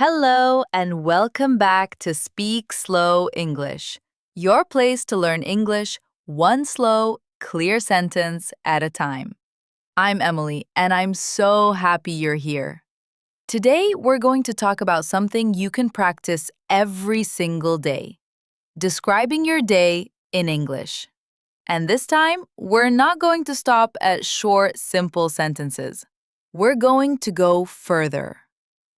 Hello, and welcome back to Speak Slow English, your place to learn English one slow, clear sentence at a time. I'm Emily, and I'm so happy you're here. Today, we're going to talk about something you can practice every single day, describing your day in English. And this time, we're not going to stop at short, simple sentences. We're going to go further.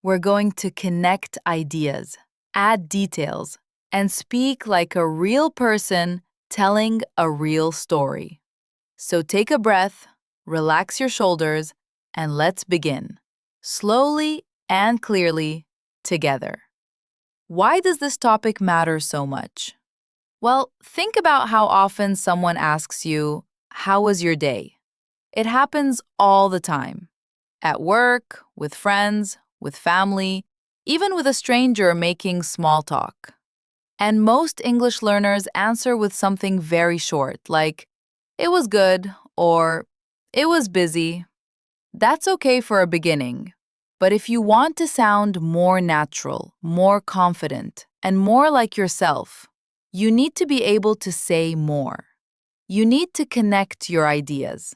We're going to connect ideas, add details, and speak like a real person telling a real story. So take a breath, relax your shoulders, and let's begin. Slowly and clearly, together. Why does this topic matter so much? Well, think about how often someone asks you, "How was your day?" It happens all the time. At work, with friends, with family, even with a stranger making small talk. And most English learners answer with something very short, like, "It was good," or "It was busy." That's okay for a beginning. But if you want to sound more natural, more confident, and more like yourself, you need to be able to say more. You need to connect your ideas.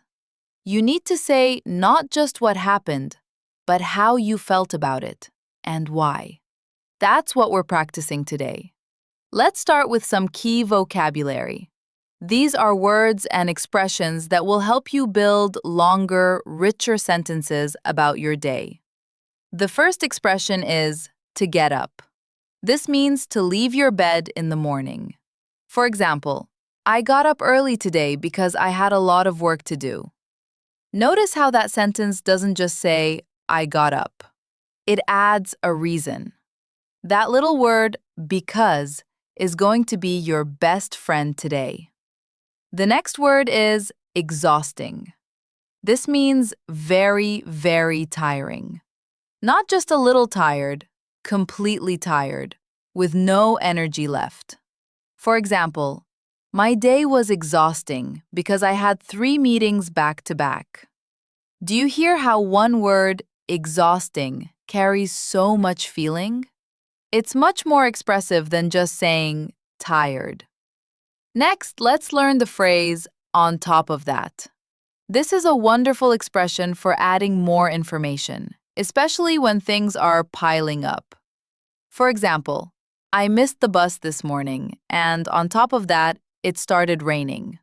You need to say not just what happened, but how you felt about it and why. That's what we're practicing today. Let's start with some key vocabulary. These are words and expressions that will help you build longer, richer sentences about your day. The first expression is to get up. This means to leave your bed in the morning. For example, I got up early today because I had a lot of work to do. Notice how that sentence doesn't just say, "I got up." It adds a reason. That little word, because, is going to be your best friend today. The next word is exhausting. This means very, very tiring. Not just a little tired, completely tired, with no energy left. For example, my day was exhausting because I had 3 meetings back to back. Do you hear how one word, exhausting, carries so much feeling? It's much more expressive than just saying tired. Next, let's learn the phrase on top of that. This is a wonderful expression for adding more information, especially when things are piling up. For example, I missed the bus this morning, and on top of that, it started raining.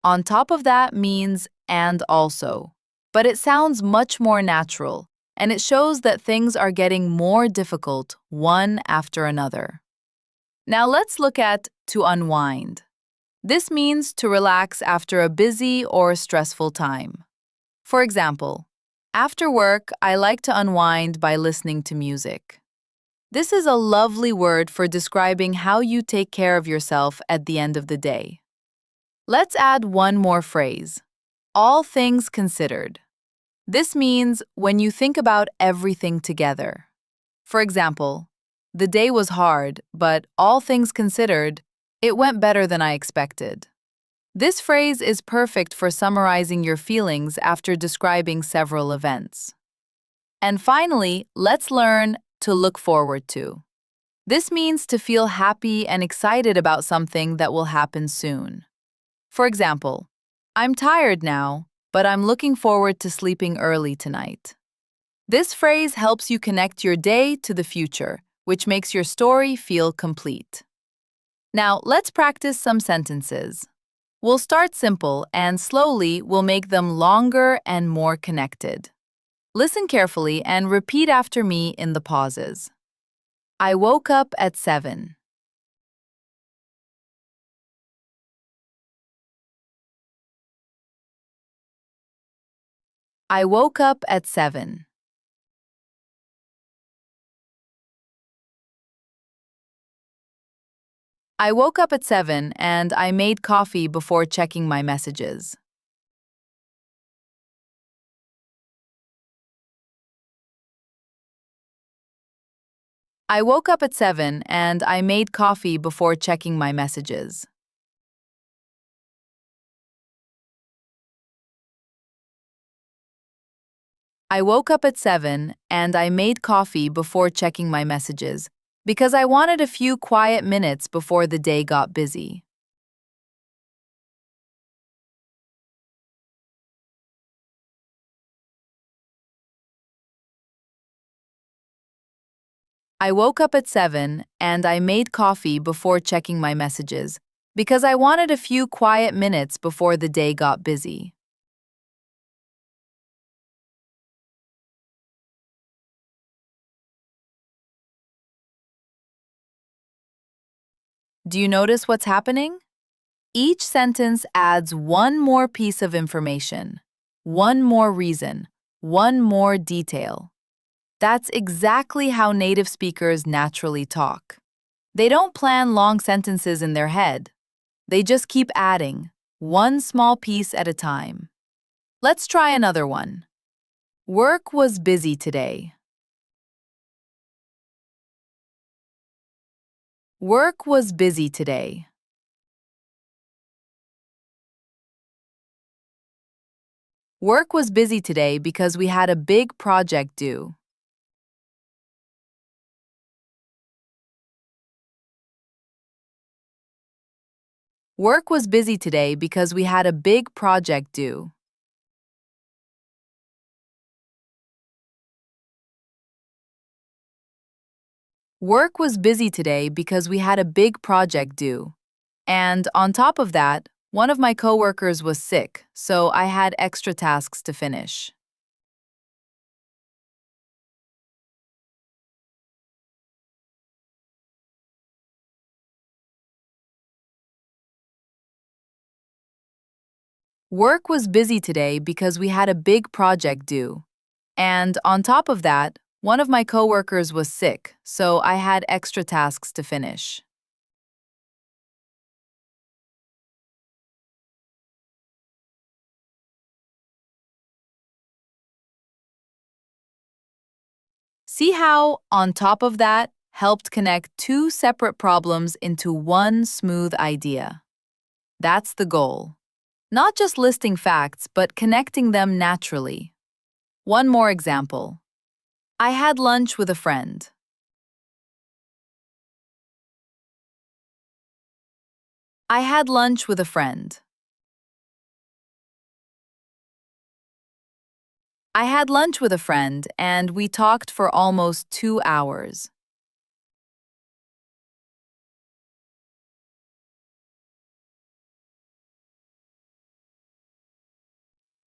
On top of that means and also, but it sounds much more natural, and it shows that things are getting more difficult one after another. Now let's look at to unwind. This means to relax after a busy or stressful time. For example, after work, I like to unwind by listening to music. This is a lovely word for describing how you take care of yourself at the end of the day. Let's add one more phrase, all things considered. This means when you think about everything together. For example, the day was hard, but all things considered, it went better than I expected. This phrase is perfect for summarizing your feelings after describing several events. And finally, let's learn to look forward to. This means to feel happy and excited about something that will happen soon. For example, I'm tired now, but I'm looking forward to sleeping early tonight. This phrase helps you connect your day to the future, which makes your story feel complete. Now, let's practice some sentences. We'll start simple and slowly we'll make them longer and more connected. Listen carefully and repeat after me in the pauses. I woke up at 7. I woke up at 7. I woke up at 7 and I made coffee before checking my messages. I woke up at 7 and I made coffee before checking my messages. I woke up at 7 and I made coffee before checking my messages because I wanted a few quiet minutes before the day got busy. I woke up at 7 and I made coffee before checking my messages because I wanted a few quiet minutes before the day got busy. Do you notice what's happening? Each sentence adds one more piece of information, one more reason, one more detail. That's exactly how native speakers naturally talk. They don't plan long sentences in their head. They just keep adding, one small piece at a time. Let's try another one. Work was busy today. Work was busy today. Work was busy today because we had a big project due. Work was busy today because we had a big project due. Work was busy today because we had a big project due. And on top of that, one of my coworkers was sick, so I had extra tasks to finish. Work was busy today because we had a big project due. And on top of that, one of my coworkers was sick, so I had extra tasks to finish. See how, on top of that, helped connect two separate problems into one smooth idea. That's the goal. Not just listing facts, but connecting them naturally. One more example. I had lunch with a friend. I had lunch with a friend. I had lunch with a friend and we talked for almost 2 hours.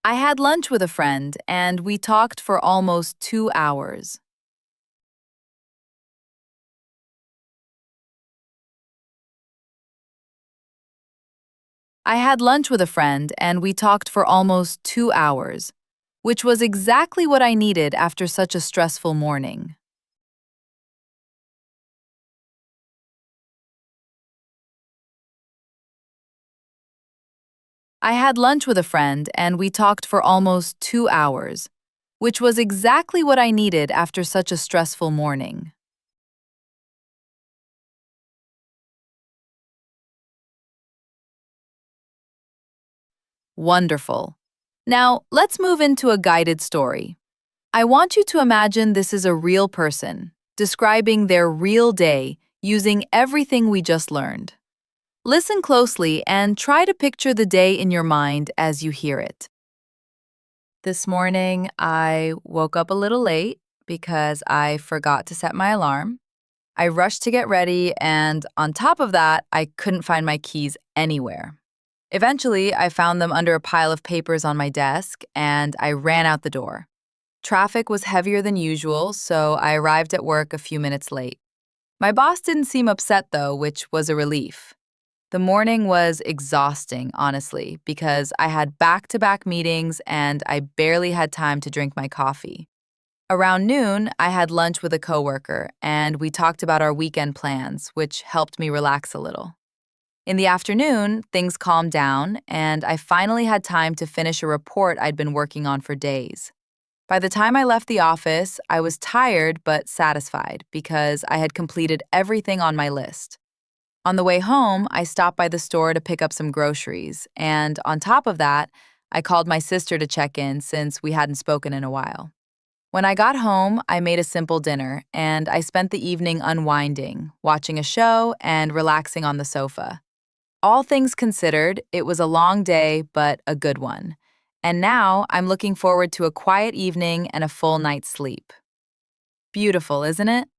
I had lunch with a friend and we talked for almost 2 hours. I had lunch with a friend and we talked for almost 2 hours, which was exactly what I needed after such a stressful morning. I had lunch with a friend and we talked for almost 2 hours, which was exactly what I needed after such a stressful morning. Wonderful. Now, let's move into a guided story. I want you to imagine this is a real person, describing their real day using everything we just learned. Listen closely and try to picture the day in your mind as you hear it. This morning, I woke up a little late because I forgot to set my alarm. I rushed to get ready, and on top of that, I couldn't find my keys anywhere. Eventually, I found them under a pile of papers on my desk, and I ran out the door. Traffic was heavier than usual, so I arrived at work a few minutes late. My boss didn't seem upset, though, which was a relief. The morning was exhausting, honestly, because I had back-to-back meetings and I barely had time to drink my coffee. Around noon, I had lunch with a coworker, and we talked about our weekend plans, which helped me relax a little. In the afternoon, things calmed down, and I finally had time to finish a report I'd been working on for days. By the time I left the office, I was tired but satisfied because I had completed everything on my list. On the way home, I stopped by the store to pick up some groceries, and on top of that, I called my sister to check in since we hadn't spoken in a while. When I got home, I made a simple dinner, and I spent the evening unwinding, watching a show, and relaxing on the sofa. All things considered, it was a long day, but a good one. And now I'm looking forward to a quiet evening and a full night's sleep. Beautiful, isn't it?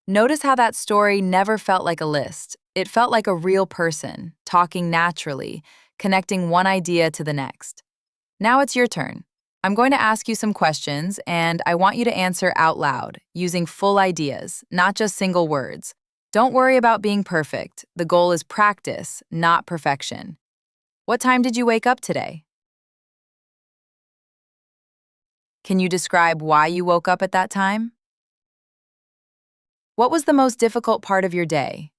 Notice how that story never felt like a list. It felt like a real person, talking naturally, connecting one idea to the next. Now it's your turn. I'm going to ask you some questions, and I want you to answer out loud, using full ideas, not just single words. Don't worry about being perfect. The goal is practice, not perfection. What time did you wake up today? Can you describe why you woke up at that time? What was the most difficult part of your day?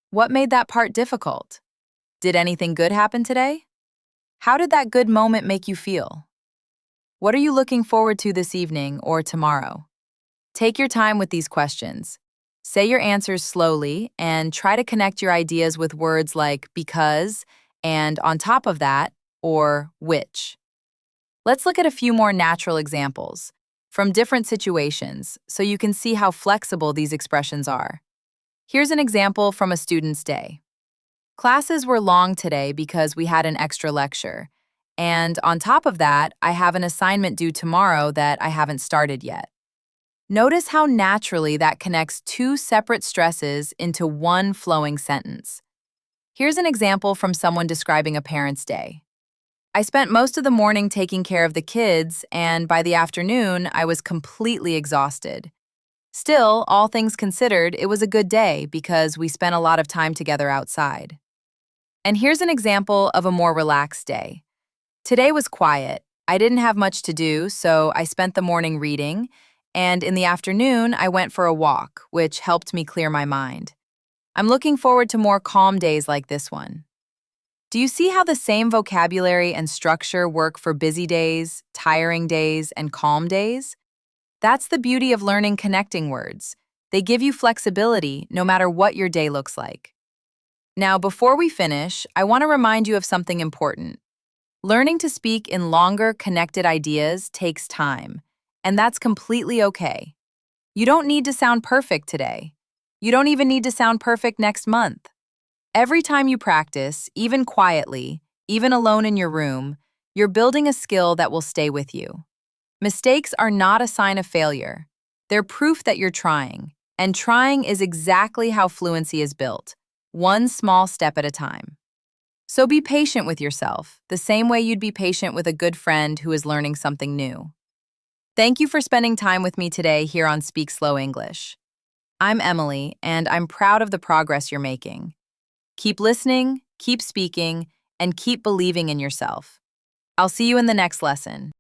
What made that part difficult? Did anything good happen today? How did that good moment make you feel? What are you looking forward to this evening or tomorrow? Take your time with these questions. Say your answers slowly and try to connect your ideas with words like because and on top of that or which. Let's look at a few more natural examples from different situations so you can see how flexible these expressions are. Here's an example from a student's day. Classes were long today because we had an extra lecture. And on top of that, I have an assignment due tomorrow that I haven't started yet. Notice how naturally that connects two separate stresses into one flowing sentence. Here's an example from someone describing a parent's day. I spent most of the morning taking care of the kids, and by the afternoon, I was completely exhausted. Still, all things considered, it was a good day because we spent a lot of time together outside. And here's an example of a more relaxed day. Today was quiet. I didn't have much to do, so I spent the morning reading, and in the afternoon, I went for a walk, which helped me clear my mind. I'm looking forward to more calm days like this one. Do you see how the same vocabulary and structure work for busy days, tiring days, and calm days? That's the beauty of learning connecting words. They give you flexibility no matter what your day looks like. Now, before we finish, I want to remind you of something important. Learning to speak in longer, connected ideas takes time, and that's completely okay. You don't need to sound perfect today. You don't even need to sound perfect next month. Every time you practice, even quietly, even alone in your room, you're building a skill that will stay with you. Mistakes are not a sign of failure. They're proof that you're trying, and trying is exactly how fluency is built, one small step at a time. So be patient with yourself, the same way you'd be patient with a good friend who is learning something new. Thank you for spending time with me today here on Speak Slow English. I'm Emily, and I'm proud of the progress you're making. Keep listening, keep speaking, and keep believing in yourself. I'll see you in the next lesson.